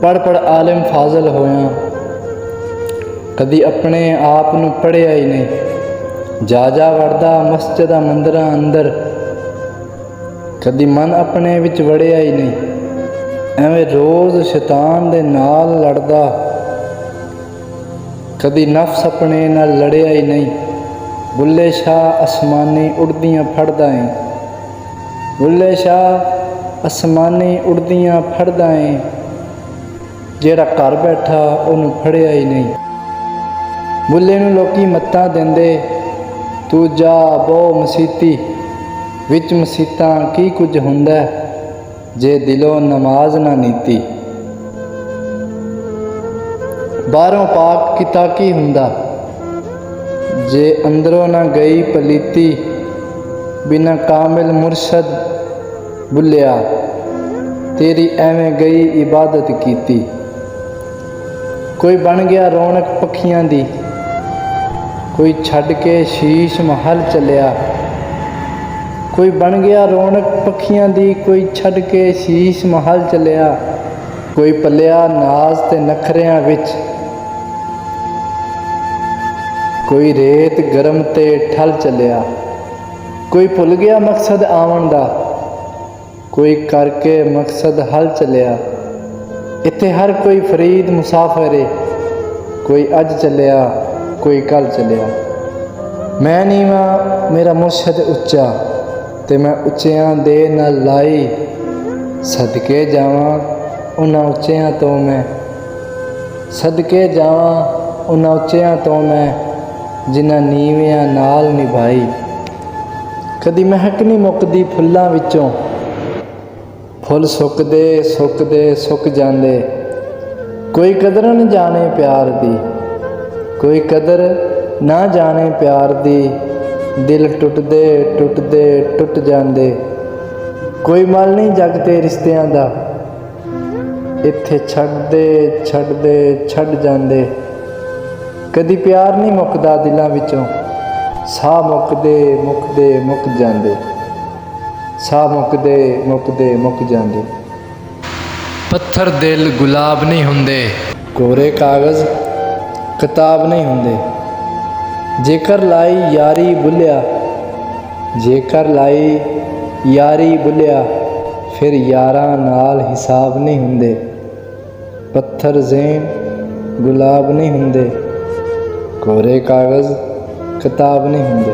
पढ़ पढ़ आलिम फाजल होया, कदी अपने आप नूं पढ़िया ही नहीं। जा जा वड़दा मस्जिदां मंदिरां अंदर, कदी मन अपने विच वड़िया ही नहीं। एवें रोज़ शैतान दे नाल लड़दा, कदी नफ्स अपने नाल लड़िया ही नहीं। बुल्ले शाह आसमानी उड़दियां फड़दा है, बुल्ले शाह आसमानी उड़दियां फड़दा है, जेड़ा घर बैठा उन्होंने फड़िया ही नहीं। बुल्ले नूं लोकी मत्तां देंदे, तू जा बहु मसीती, विच मसीतां की कुछ हुंदा जे दिलों नमाज ना नीती। बाहरों पाक किता की हुंदा जे अंदरों ना गई पलीती। बिना कामिल मुरशद बुलिया, तेरी एवें गई इबादत कीती। कोई बन गया रौनक पखियां दी, कोई छड़ के शीश महल चलिया। कोई बन गया रौनक पखियां दी, कोई छड़ के शीश महल चलिया। कोई पलिया नाज ते नखरियां विच, कोई रेत गरम ते ठल चलिया। कोई भुल गया मकसद आवन दा, कोई करके मकसद हल चलिया। इत्थे हर कोई फरीद मुसाफिर है, कोई अज चलिया कोई कल चलिया। मैं नीवा मेरा मुर्शद उच्चा, ते मैं उच्चियां दे नाल लाई। सदके जावां उन्हां उच्चियां तो मैं, सदके जावां उन्हां उच्चियां तो मैं, जिन्हां नीवियां नाल निभाई। कदी महक नहीं मुकदी फुल्लां विचों, फुल सुकदे सुकदे सुक जांदे। कोई कदर न जाने प्यार दी, कोई कदर ना जाने प्यार दी। दिल टुटदे टुटदे टुट जांदे। कोई मल नहीं जग ते रिश्तियां दा, इत्थे छड्डदे छड्डदे छड्ड जांदे। कदी प्यार नहीं मुकदा दिलां विचों, साह मुकदे मुकदे मुक जांदे, साह मुकदे मुकदे मुक जांदे। पत्थर दिल गुलाब नहीं हुंदे, कोरे कागज़ किताब नहीं हुंदे। जेकर लाई यारी बुलिया, जेकर लाई यारी बुलिया, फिर यारां नाल हिसाब नहीं हुंदे। पत्थर ज़ेन गुलाब नहीं हुंदे, कोरे कागज़ किताब नहीं हुंदे।